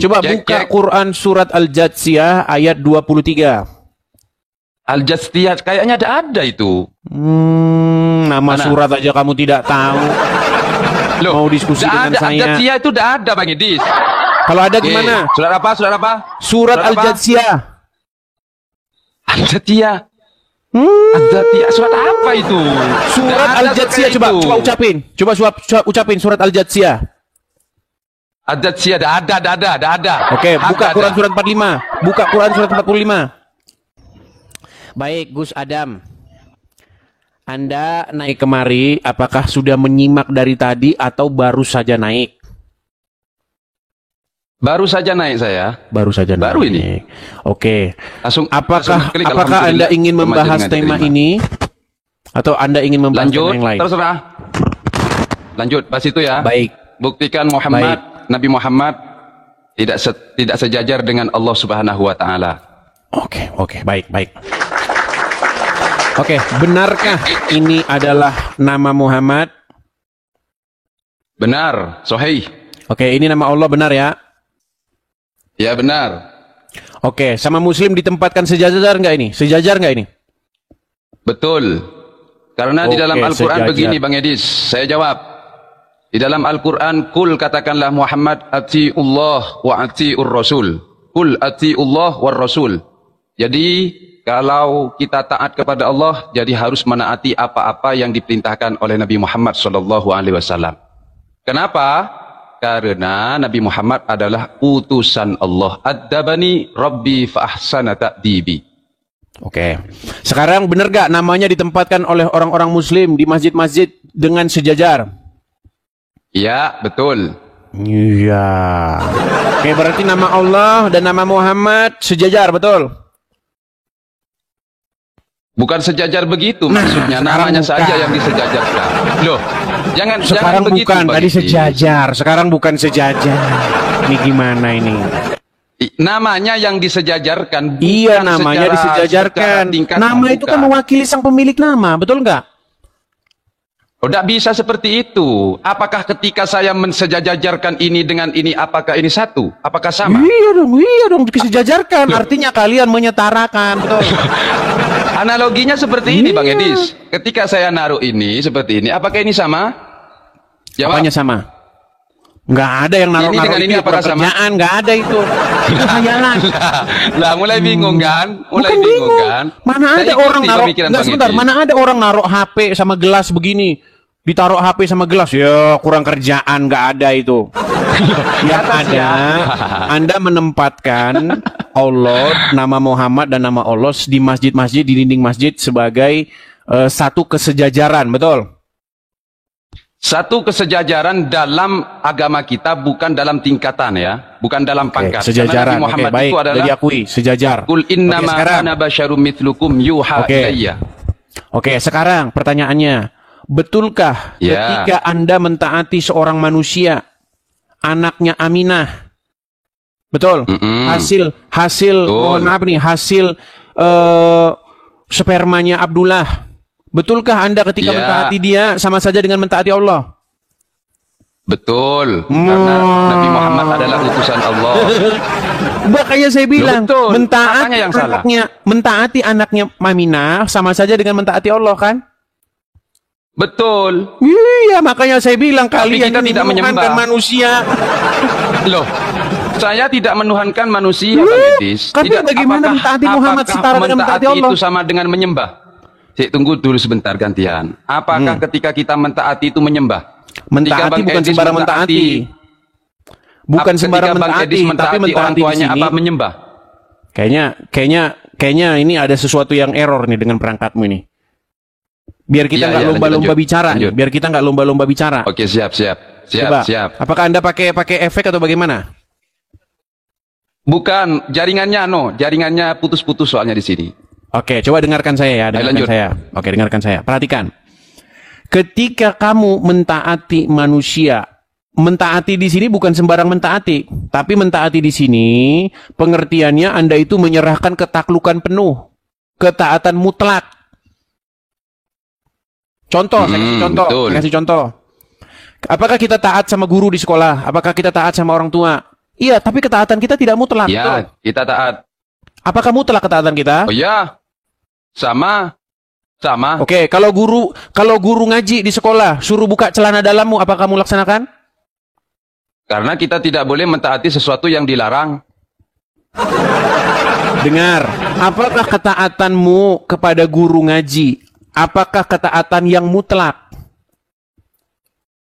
Coba buka Quran surat Al-Jathiyah ayat 23. Al-Jathiyah kayaknya ada itu. Nama mana? Surat aja kamu tidak tahu. Loh, mau diskusi dengan saya. Al-Jathiyah itu tidak ada, Bang Idis. Kalau ada gimana? Surat apa? Surat apa? Surat Al-Jathiyah. Al-Jathiyah. Al-Jathiyah. Surat apa itu? Surat Al-Jathiyah. Coba ucapin. Coba ucapin surat Al-Jathiyah. Al-Jathiyah ada. Oke, buka Quran surat 45. Buka Quran surat 45. Baik, Gus Adam. Anda naik kemari, apakah sudah menyimak dari tadi atau baru saja naik? Baru saja naik saya. Baru saja naik. Baru ini. Oke. Apakah Anda ingin membahas tema ini atau Anda ingin membahas tema yang lain? Terserah. Lanjut, pas itu ya. Baik. Buktikan Nabi Muhammad tidak sejajar dengan Allah Subhanahu wa taala. Oke, baik. Oke, benarkah ini adalah nama Muhammad? Benar, sahih. Oke, ini nama Allah, benar ya? Ya, benar. Oke, sama Muslim ditempatkan sejajar nggak ini? Sejajar nggak ini? Betul. Karena di dalam Al-Quran begini, Bang Edis, saya jawab. Di dalam Al-Quran, kul katakanlah Muhammad ati'ullah wa ati'ur rasul. Kul ati'ullah wa rasul. Jadi, kalau kita taat kepada Allah, jadi harus menaati apa-apa yang diperintahkan oleh Nabi Muhammad SAW. Kenapa? Karena Nabi Muhammad adalah utusan Allah. Ad-dabani Rabbi fa ahsana ta'dibi. Oke. Sekarang benar gak namanya ditempatkan oleh orang-orang Muslim di masjid-masjid dengan sejajar? Iya, betul. Iya. Oke, berarti nama Allah dan nama Muhammad sejajar, betul? Bukan sejajar begitu, maksudnya namanya saja yang disejajarkan. Loh, jangan begitu, bukan tadi sejajar, sekarang bukan sejajar. Ini gimana ini? Namanya yang disejajarkan. Iya, namanya disejajarkan. Nama itu kan mewakili sang pemilik nama, betul nggak? Tidak bisa seperti itu. Apakah ketika saya mensejajarkan ini dengan ini, apakah ini satu? Apakah sama? Iya dong, disejajarkan. Artinya kalian menyetarakan, betul. Analoginya seperti ini, Bang Edis. Ketika saya naruh ini seperti ini, apakah ini sama? Jawab. Apanya sama? Nggak ada yang naruh ini apakah sama? Nggak ada itu. Itu khayalan. Lah, mulai bingung kan? Bingung kan? Mana ada orang naruh? Nggak, sebentar. Mana ada orang naruh HP sama gelas begini? Ditaruh HP sama gelas, ya kurang kerjaan, nggak ada itu. Yang ada, Anda menempatkan Allah, nama Muhammad dan nama Allah di masjid-masjid, di dinding masjid sebagai satu kesejajaran, betul? Satu kesejajaran dalam agama kita, bukan dalam tingkatan ya, bukan dalam pangkat. Sejajaran, baik, itu adalah diakui, sejajar. Qul innama ana basyarum mithlukum yuha ilayya. Oke, sekarang pertanyaannya, betulkah ketika Anda mentaati seorang manusia, anaknya Aminah, betul? Hasil mohon maaf nih, hasil spermanya Abdullah, betulkah Anda ketika mentaati dia sama saja dengan mentaati Allah? Betul, karena Nabi Muhammad adalah utusan Allah. Makanya saya bilang, mentaati anaknya Aminah sama saja dengan mentaati Allah, kan? Betul. Iya, makanya saya bilang kalian kita tidak menyembah manusia. Loh, saya tidak menuhankan manusia, Bang Edis. Tapi bagaimana mentaati Muhammad setara dengan mentaati Allah? Itu sama dengan menyembah. Tunggu dulu sebentar gantian. Apakah ketika kita mentaati itu menyembah? Mentaati bukan sembarang mentaati. Bukan sembarang mentaati, tapi mentaati di sini apa menyembah? Kayaknya ini ada sesuatu yang error nih dengan perangkatmu ini. Biar kita nggak lomba-lomba bicara. Biar kita nggak lomba-lomba bicara. Oke, siap. Siap. Apakah Anda pakai efek atau bagaimana? Bukan, jaringannya putus-putus soalnya di sini. Oke, coba dengarkan saya ya, Oke, dengarkan saya. Perhatikan. Ketika kamu mentaati manusia, mentaati di sini bukan sembarang mentaati, tapi mentaati di sini pengertiannya Anda itu menyerahkan ketaklukan penuh, ketaatan mutlak. Contoh, saya kasih contoh. Apakah kita taat sama guru di sekolah? Apakah kita taat sama orang tua? Iya, tapi ketaatan kita tidak mutlak. Ya, betul? kita taat. Apakah mutlak ketaatan kita? Oh ya, sama. Oke, kalau guru ngaji di sekolah suruh buka celana dalammu, apa kamu laksanakan? Karena kita tidak boleh mentaati sesuatu yang dilarang. Dengar, apakah ketaatanmu kepada guru ngaji? Apakah ketaatan yang mutlak?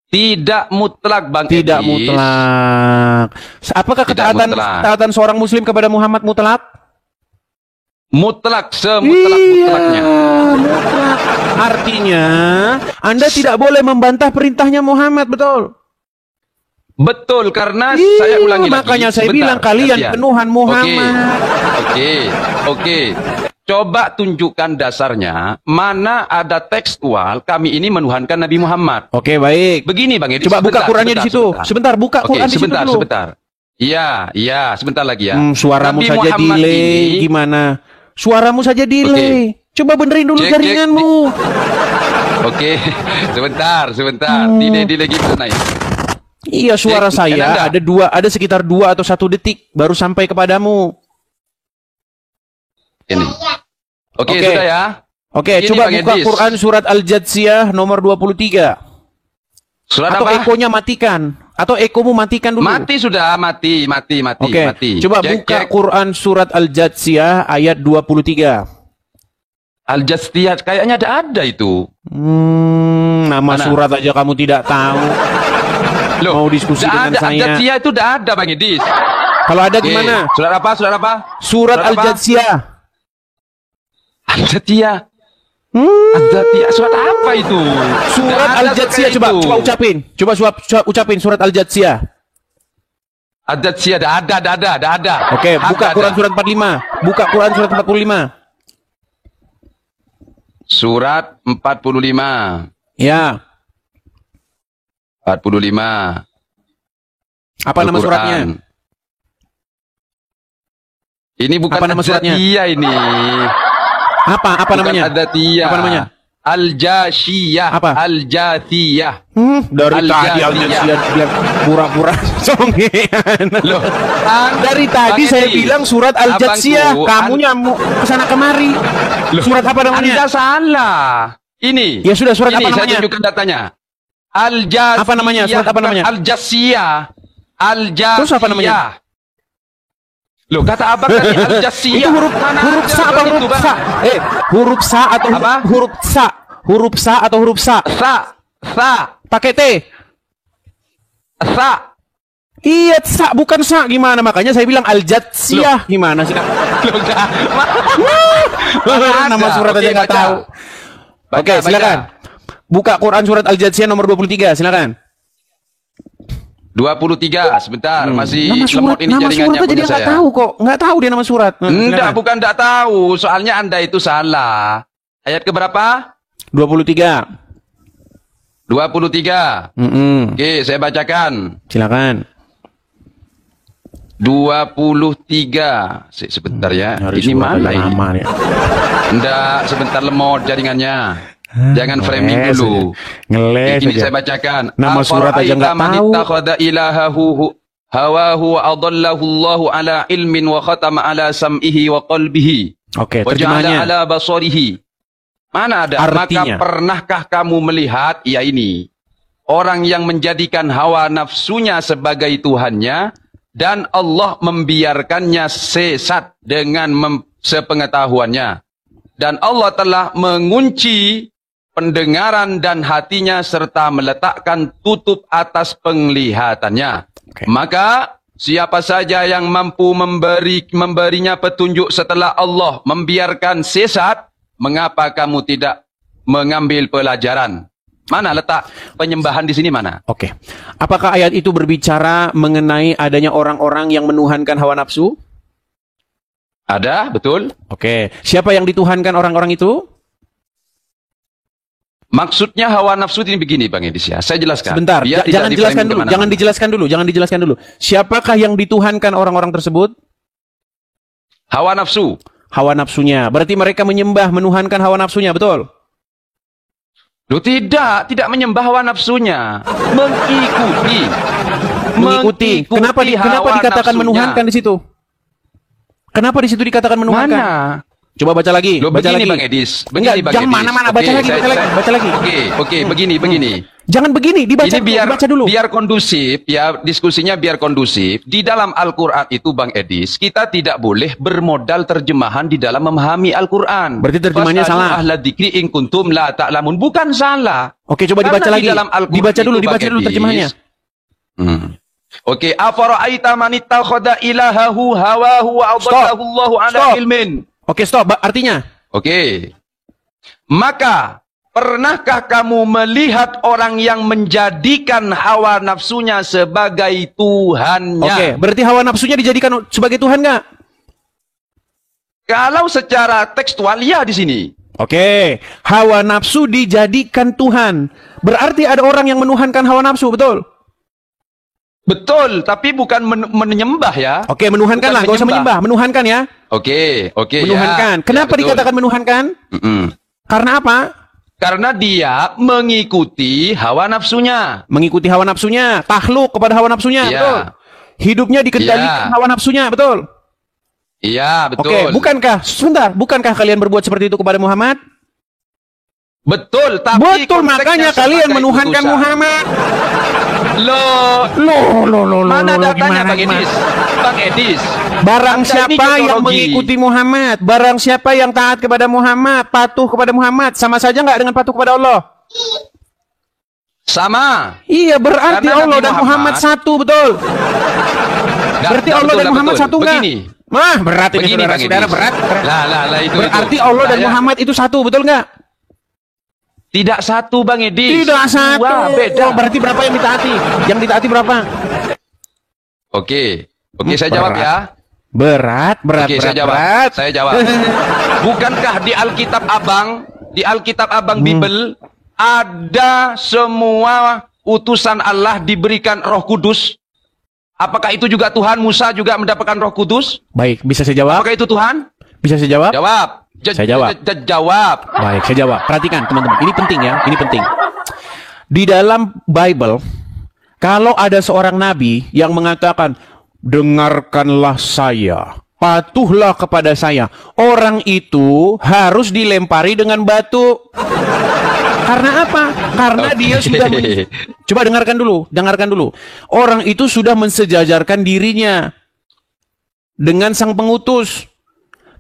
Tidak mutlak, Bang Tidak Edis. mutlak. Apakah Tidak mutlak. ketaatan seorang muslim kepada Muhammad mutlak? Mutlak, semutlak-mutlaknya. Mutlak. Artinya, Anda tidak boleh membantah perintahnya Muhammad, betul? Betul, karena Iya, saya ulangi lagi. makanya saya Sebentar, bilang kalian kasihan. penuhan Muhammad. Oke. Coba tunjukkan dasarnya, mana ada tekstual kami ini menuhankan Nabi Muhammad. Oke, baik. Begini Bang Edi. Coba buka Qurannya di situ. Sebentar, buka Oke, Quran di situ dulu. sebentar. Iya, sebentar lagi ya. Suaramu Nabi saja Muhammad delay. ini- Gimana? Suaramu saja delay. Coba benerin dulu Cek. jaringanmu. Oke, sebentar. Delay gimana ini? Iya, suara Cek, saya Anda. ada sekitar 2 atau 1 detik baru sampai kepadamu. Ini. Oke, Oke. sudah ya. Oke, Ini coba Bang buka Edis. Quran surat Al-Jatsiyah nomor 23. Surat Atau apa? ekonya matikan. Atau ekomu matikan dulu. Mati sudah, mati. Oke, Mati. coba Cek, buka cek. Quran surat Al-Jatsiyah ayat 23. Al-Jatsiyah kayaknya ada itu. Nama Mana? surat aja kamu tidak tahu. Mau diskusi dah dengan ada, saya. Al-Jatsiyah itu udah ada Bang Edis. Kalau ada Oke, gimana? Surat apa? Surat Surat apa? Al-Jatsiyah. Al-Jatsiyah. Al-Jatsiyah. Surat apa itu? Surat Nggak ada Al-Jatsiyah, surat coba itu. ucapin. Coba ucapin surat Al-Jatsiyah. Al-Jatsiyah dah ada. Oke, buka Ada. Quran surat 45. Buka Quran surat 45. Surat 45. Ya. 45. Apa nama Al-Quran. suratnya? Ini bukan Apa nama suratnya? Al-Jatsiyah ini. Apa Bukan namanya? Al-Jatsiyah. Apa namanya? Al-Jasyiyah. Apa? Al-Jatsiyah. Dari tadi Al-Jatsiyah. Al-Jatsiyah bilang pura-pura songean. Loh, Dari tadi Bang saya Edi, bilang surat Al-Jatsiyah. abangku, Kamu nyamuk kesana kemari. Surat apa namanya? Anda salah. Ini. Ya sudah, surat ini, apa namanya? Saya tunjukkan datanya. Al-Jatsiyah. Apa namanya? Surat apa bukan namanya? Al-Jatsiyah. Al-Jatsiyah. Terus apa namanya? Loh, kata abang tadi Al-Jatsiyah. Itu huruf Mana huruf ada sa atau itu, huruf Bang? sa? Huruf sa atau Apa? huruf sa? Huruf sa atau huruf sa? Sa. Pakai T. Sa. Iya, sa bukan sa. Gimana? Makanya saya bilang Al-Jatsiyah. Gimana sih? Loh, enggak. Nama surat aja nggak tahu. Oke, silakan. Buka Quran surat Al-Jatsiyah nomor 23, silakan. 23, sebentar, masih Nama lemot ini nama jaringannya surat aja punya dia nggak saya. tahu kok. Nggak tahu dia nama surat. Enggak, Silakan. bukan enggak tahu. Soalnya Anda itu salah. Ayat keberapa? 23. 23. Oke, saya bacakan. Silakan. 23. Sebentar ya. Nyari Ini surat mana aja ini? nama nih. Enggak, sebentar lemot jaringannya. Jangan framing ngeles dulu. aja. Ngeles Ini aja. saya bacakan. Nama surat aja nggak man tahu. ittakhadha ilahahu hawahu wa adallahu Allahu ala ilmin wa khatama ala sam'ihi wa qalbihi. Oke, Wa ja'ala terjemahnya. ala basarihi. Mana ada? Artinya. Maka pernahkah kamu melihat, ya ini, orang yang menjadikan hawa nafsunya sebagai Tuhannya, dan Allah membiarkannya sesat dengan sepengetahuannya. Dan Allah telah mengunci pendengaran dan hatinya serta meletakkan tutup atas penglihatannya. Oke. Maka siapa saja yang mampu memberinya petunjuk setelah Allah membiarkan sesat, mengapa kamu tidak mengambil pelajaran? Mana letak penyembahan di sini mana? Oke. Apakah ayat itu berbicara mengenai adanya orang-orang yang menuhankan hawa nafsu? Ada, betul. Oke. Siapa yang dituhankan orang-orang itu? Maksudnya hawa nafsu ini begini Bang Edis ya. Saya jelaskan. Sebentar, Biar tidak jangan dijelaskan di-framing dulu, kemana-mana. jangan dijelaskan dulu. Siapakah yang dituhankan orang-orang tersebut? Hawa nafsu. Hawa nafsunya. Berarti mereka menyembah, menuhankan hawa nafsunya, betul? Loh tidak menyembah hawa nafsunya. Mengikuti. Mengikuti. Kenapa dikatakan menuhankan di situ? Kenapa di situ dikatakan menuhankan? Mana? Coba baca lagi. Loh, baca begini lagi. Bang Edis. Enggak, jangan mana-mana. Baca lagi. Oke, begini. Jangan begini, dibaca, Ini dibaca dulu. Biar kondusif, ya diskusinya biar kondusif. Di dalam Al-Quran itu Bang Edis, kita tidak boleh bermodal terjemahan di dalam memahami Al-Quran. Berarti terjemahannya salah. Ahla dzikri in kuntum la ta'lamun. Bukan salah. Oke, coba dibaca Karena lagi. di dalam Al-Quran Dibaca dulu Edis, terjemahannya. Oke, afara'aita man ittakhadha ilahahu hawahu wa adallahu Allahu ala ilmin. Oke, stop. Artinya? Oke. Maka, pernahkah kamu melihat orang yang menjadikan hawa nafsunya sebagai Tuhannya? Oke, berarti hawa nafsunya dijadikan sebagai Tuhan nggak? Kalau secara tekstual, ya di sini. Oke, hawa nafsu dijadikan Tuhan. Berarti ada orang yang menuhankan hawa nafsu, betul? Betul, tapi bukan menyembah ya. Oke, menuhankan lah, nggak usah menyembah. Menuhankan ya. Oke, menuhankan. Ya. Kenapa Ya, dikatakan menuhankan? Karena apa? Karena dia mengikuti hawa nafsunya. Mengikuti hawa nafsunya, takluk kepada hawa nafsunya, Ya. betul? Hidupnya dikendalikan hawa nafsunya, betul? Iya, betul. Oke, bukankah kalian berbuat seperti itu kepada Muhammad? Betul, tapi betul, makanya kalian menuhankan Muhammad. Loh, mana datanya Bang Edis? Bang Edis, barang siapa yang mengikuti Muhammad, barang siapa yang taat kepada Muhammad, patuh kepada Muhammad, sama saja nggak dengan patuh kepada Allah? Sama. Iya, berarti Karena Allah dan Muhammad satu, betul? Berarti Allah dan Muhammad satu nggak? Wah, berat ini saudara-saudara, berat. Lah, itu. Berarti Allah dan Muhammad itu satu, betul nggak? Tidak satu Bang Edis. Tidak satu. Wah, beda. Oh, berarti berapa yang ditaati? Yang ditaati berapa? Oke, saya jawab ya. Berat. Saya jawab. Bukankah di Alkitab Abang Bible ada semua utusan Allah diberikan Roh Kudus? Apakah itu juga Tuhan? Musa juga mendapatkan Roh Kudus? Baik, bisa saya jawab? Apakah itu Tuhan? Bisa saya jawab? Jawab. Saya jawab. Jawab. Baik, saya jawab. Perhatikan teman-teman, ini penting ya, ini penting. Di dalam Bible, kalau ada seorang nabi yang mengatakan, dengarkanlah saya, patuhlah kepada saya, orang itu harus dilempari dengan batu. Karena apa? Karena dia sudah coba dengarkan dulu. Orang itu sudah mensejajarkan dirinya dengan sang pengutus.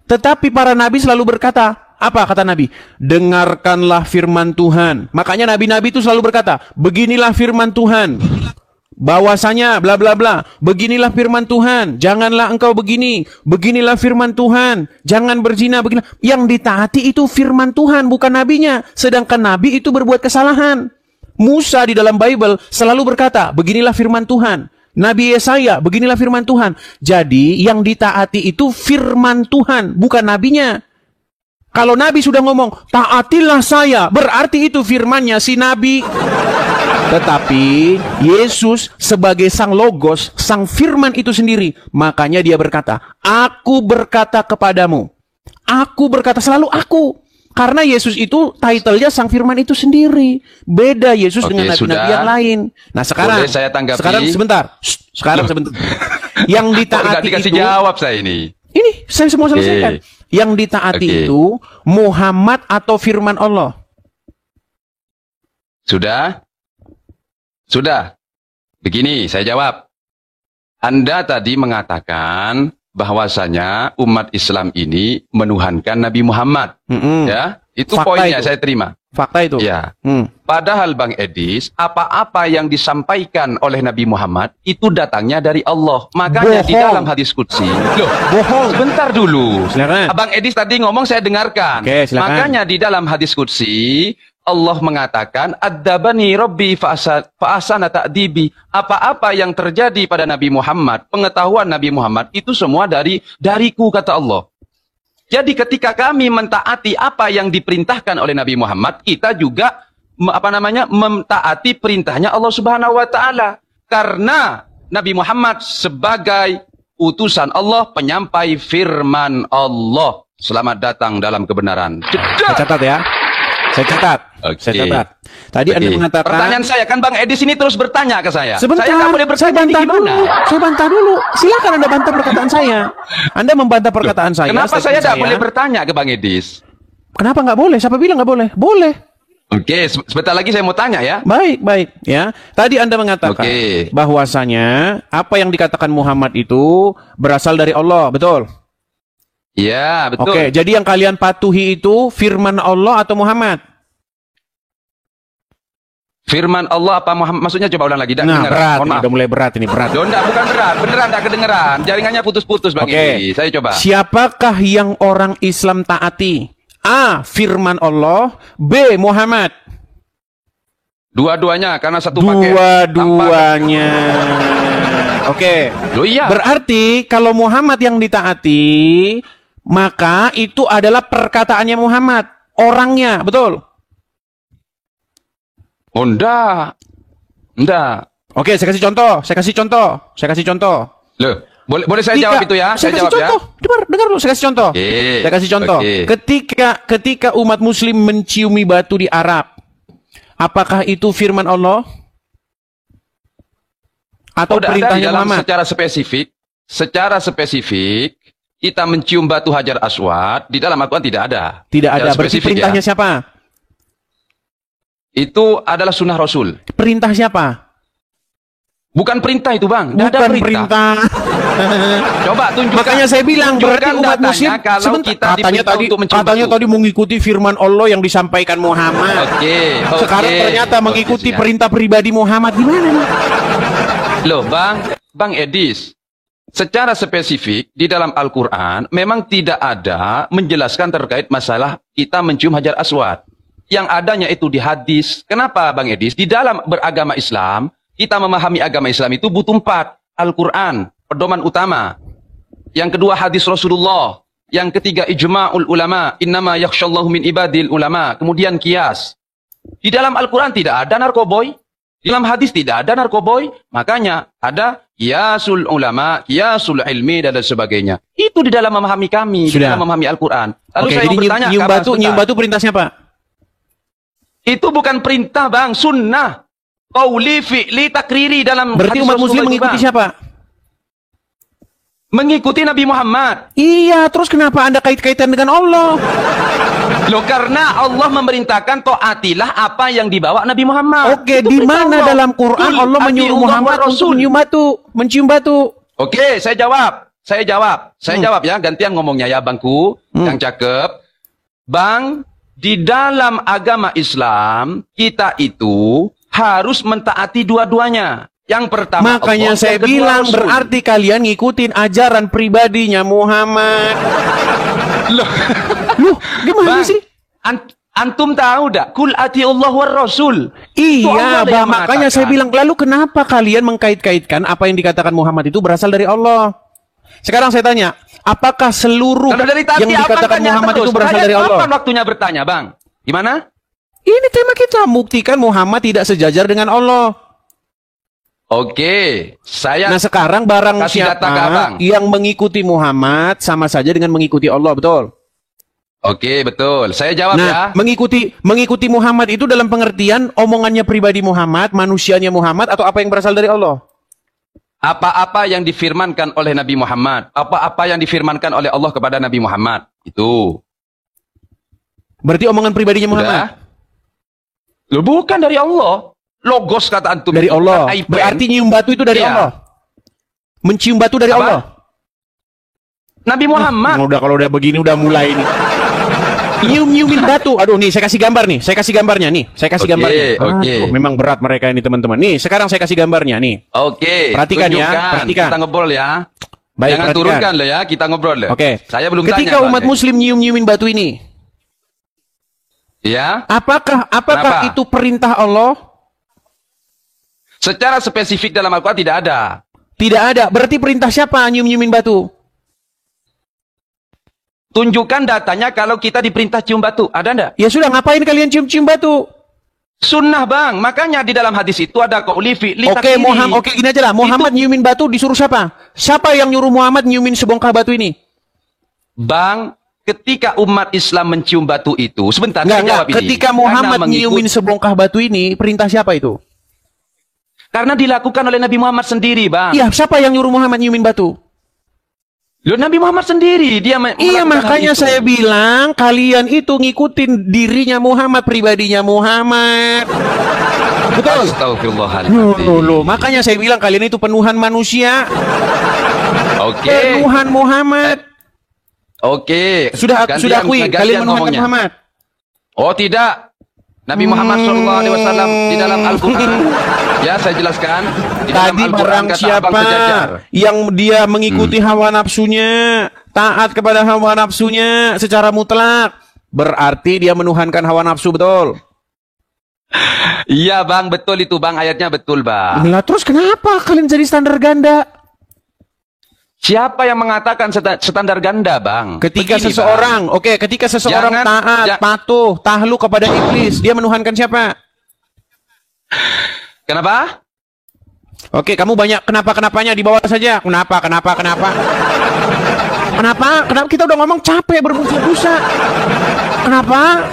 Tetapi para nabi selalu berkata, apa kata Nabi? Dengarkanlah firman Tuhan. Makanya nabi-nabi itu selalu berkata, beginilah firman Tuhan. Bahwasanya bla bla bla. Beginilah firman Tuhan. Janganlah engkau begini. Beginilah firman Tuhan. Jangan berzina. Begini. Yang ditaati itu firman Tuhan, bukan nabinya. Sedangkan nabi itu berbuat kesalahan. Musa di dalam Bible selalu berkata, beginilah firman Tuhan. Nabi Yesaya, beginilah firman Tuhan. Jadi yang ditaati itu firman Tuhan, bukan nabinya. Kalau nabi sudah ngomong, taatilah saya, berarti itu firmannya si nabi. Tetapi Yesus sebagai sang logos, sang firman itu sendiri, makanya dia berkata, aku berkata kepadamu. Aku berkata, selalu aku. Karena Yesus itu title-nya sang firman itu sendiri. Beda Yesus dengan nabi-nabi yang lain. Nah sekarang, boleh saya tanggapi? Sekarang sebentar. Yang ditaati dikasih itu, jawab saya ini. Ini saya semua selesaikan. Yang ditaati itu Muhammad atau firman Allah? Sudah. Begini, saya jawab. Anda tadi mengatakan bahwasanya umat Islam ini menuhankan Nabi Muhammad. Ya, itu fakta poinnya itu. Saya terima. Fakta itu. Ya. Padahal Bang Edis, apa-apa yang disampaikan oleh Nabi Muhammad itu datangnya dari Allah. Makanya di dalam hadis qudsi. Loh, bohong. Sebentar dulu. Silakan. Abang Edis tadi ngomong saya dengarkan. Oke, silakan. Makanya di dalam hadis qudsi Allah mengatakan, "Adzabani Rabbi fa'asana ta'dibi." Apa-apa yang terjadi pada Nabi Muhammad, pengetahuan Nabi Muhammad itu semua dariku, kata Allah. Jadi ketika kami mentaati apa yang diperintahkan oleh Nabi Muhammad, kita juga mentaati perintahnya Allah Subhanahu wa taala. Karena Nabi Muhammad sebagai utusan Allah, penyampai firman Allah. Selamat datang dalam kebenaran. Catat ya. Saya catat. Oke. Saya catat. Tadi Anda mengatakan. Pertanyaan saya kan Bang Edis ini terus bertanya ke saya. Sebentar. Saya nggak boleh Saya bertanya bantah gimana? dulu. Saya bantah dulu. Silakan Anda bantah perkataan saya. Anda membantah perkataan saya. Kenapa saya statement tidak boleh bertanya ke Bang Edis? Kenapa nggak boleh? Siapa bilang nggak boleh? Boleh. Oke, sebentar lagi saya mau tanya ya. Baik, baik. Ya, tadi Anda mengatakan Oke. bahwasanya apa yang dikatakan Muhammad itu berasal dari Allah, betul? Iya, betul. Oke, jadi yang kalian patuhi itu firman Allah atau Muhammad? Firman Allah apa Muhammad? Maksudnya coba ulang lagi. Nah, berat. Mohon Ini maaf. udah mulai berat ini, berat. Loh, enggak, bukan berat. Beneran enggak kedengeran. Jaringannya putus-putus Bang Oke. Edis. Saya coba. Siapakah yang orang Islam taati? A. Firman Allah. B. Muhammad. Dua-duanya karena satu paket. Dua-duanya. Oke. Loh iya. Berarti kalau Muhammad yang ditaati, maka itu adalah perkataannya Muhammad, orangnya, betul? Oh, enggak. Enggak. Oke, saya kasih contoh. Saya kasih contoh. Loh, boleh saya jawab itu ya? Saya jawab ya. Dengar dulu, saya kasih contoh. Oke. Saya kasih contoh. Oke. Ketika umat muslim menciumi batu di Arab, apakah itu firman Allah? Atau Ada di perintahnya dalam Muhammad? secara spesifik kita mencium batu Hajar Aswad di dalam Al-Quran tidak ada. Tidak ada. Secara Berarti spesifik perintahnya ya. siapa? Itu adalah sunnah Rasul. Perintah siapa? Bukan perintah itu Bang. Tidak ada Bukan perintah. Coba tunjukkan. Makanya saya bilang berarti Tunjukkan umat datanya muslim kalau sebentar, kita diperintah untuk mencium katanya batu. tadi mengikuti firman Allah yang disampaikan Muhammad. Oke. Sekarang ternyata mengikuti perintah pribadi Muhammad, gimana nih? Loh Bang Edis, secara spesifik di dalam Al-Quran memang tidak ada menjelaskan terkait masalah kita mencium Hajar Aswad. Yang adanya itu di hadis. Kenapa Bang Edis? Di dalam beragama Islam, kita memahami agama Islam itu butuh 4. Al-Quran, pedoman utama. Yang kedua hadis Rasulullah. Yang ketiga ijma'ul ulama. Innama yakhshallahu min ibadil ulama. Kemudian kias. Di dalam Al-Quran tidak ada narkoboy. Di dalam hadis tidak ada narkoboy. Makanya ada kiasul ulama, kiasul ilmi, dan sebagainya. Itu di dalam memahami kami. Di Sudah. dalam memahami Al-Quran. Lalu Oke, saya jadi mau bertanya. nyium batu perintah siapa? Itu bukan perintah Bang, sunnah. Qauli fi'li takriri dalam Berarti hadis umat muslim Rasulullah itu, mengikuti Bang. siapa? Mengikuti Nabi Muhammad. Iya, terus kenapa Anda kait-kaitan dengan Allah? Loh, karena Allah memerintahkan taatilah apa yang dibawa Nabi Muhammad. Oke, Itu di perintah mana Allah. dalam Quran Qul Allah menyuruh atiullah Muhammad wa untuk Rasul. mencium batu? Oke, saya jawab. Saya jawab ya, gantian ngomongnya ya Bangku, yang cakep. Bang, di dalam agama Islam, kita itu harus mentaati dua-duanya. Yang pertama Makanya Allah, saya yang kedua bilang Rasul. berarti kalian ngikutin ajaran pribadinya Muhammad. Loh, Loh, gimana Bang, sih? Antum tahu dak? Kul atiullah war Rasul. Itu Iya, Allah yang Bang, makanya saya mengatakan. bilang, lalu kenapa kalian mengkait-kaitkan apa yang dikatakan Muhammad itu berasal dari Allah? Sekarang saya tanya, apakah seluruh Kalau dari tadi yang dikatakan abang tanya Muhammad terus. itu berasal Saya dari Allah? kapan waktunya bertanya, Bang? Gimana? Ini tema kita, buktikan Muhammad tidak sejajar dengan Allah. Oke, saya Nah sekarang barang kasih data ke siapa abang. yang mengikuti Muhammad sama saja dengan mengikuti Allah, betul? Oke, betul. Saya jawab Nah, ya. mengikuti Muhammad itu dalam pengertian omongannya pribadi Muhammad, manusianya Muhammad, atau apa yang berasal dari Allah? Apa-apa yang difirmankan oleh Nabi Muhammad, apa-apa yang difirmankan oleh Allah kepada Nabi Muhammad, itu. Berarti omongan pribadinya Muhammad? Udah? Loh, bukan dari Allah. Logos kata antum. Dari itu, Allah. bukan iPad. Berarti nyium batu itu dari Iya. Allah. Mencium batu dari Apa? Allah. Nabi Muhammad. Udah kalau udah begini udah mulai nih. Nyium-nyiumin batu. Aduh nih saya kasih gambar nih. Saya kasih gambarnya nih. Saya kasih Oke, gambarnya. oke. Aduh, memang berat mereka ini teman-teman. Nih sekarang saya kasih gambarnya nih. Oke, Perhatikan ya, tunjukkan. perhatikan. Kita ngobrol ya. Baik, Jangan perhatikan. turunkan loh ya, kita ngobrol loh. Oke. Saya belum Ketika tanya. umat Bang. muslim nyium-nyiumin batu ini, Ya, apakah Kenapa? itu perintah Allah? secara spesifik dalam Al-Quran tidak ada. Tidak ada. Berarti perintah siapa nyium-nyiumin batu? Tunjukkan datanya kalau kita diperintah cium batu. Ada enggak? Ya sudah, ngapain kalian cium-cium batu? Sunnah bang. Makanya di dalam hadis itu ada qauli fi'li Oke, takriri. Muhammad. Oke, gini aja lah. Muhammad nyiumin batu disuruh siapa? Siapa yang nyuruh Muhammad nyiumin sebongkah batu ini? Bang, ketika umat Islam mencium batu itu, sebentar, saya Enggak. jawab ini. Ketika Karena Muhammad mengikut- nyiumin sebongkah batu ini, perintah siapa itu? Karena dilakukan oleh Nabi Muhammad sendiri, Bang. Iya, siapa yang nyuruh Muhammad nyiumin batu? Loh, Nabi Muhammad sendiri, dia Iya, melakukan hal makanya itu. saya bilang kalian itu ngikutin dirinya Muhammad, pribadinya Muhammad. Betul. Astagfirullahaladzim. Loh, makanya saya bilang kalian itu penuhan manusia, Oke. penuhan Muhammad. Oke. Sudah Gantian- akui gantian kalian menuhankan ngomongnya. Muhammad. Oh, tidak. Nabi Muhammad SAW di dalam Al-Quran. Ya, saya jelaskan. Di dalam Tadi Al-Quran barang kata siapa Abang Sejajar. yang dia mengikuti hawa nafsunya, taat kepada hawa nafsunya secara mutlak, berarti dia menuhankan hawa nafsu, betul? Iya, Bang, betul itu, Bang. Ayatnya betul, Bang. Lah terus kenapa kalian jadi standar ganda? Siapa yang mengatakan standar ganda, Bang? Ketika Begini, seseorang, ketika seseorang Jangan- taat, patuh, tahluk kepada iblis, dia menuhankan siapa? Bang. Kenapa? Oke, kamu banyak kenapa-kenapanya di bawah saja. Kenapa? Kenapa kita udah ngomong capek berbusa-busa. Kenapa?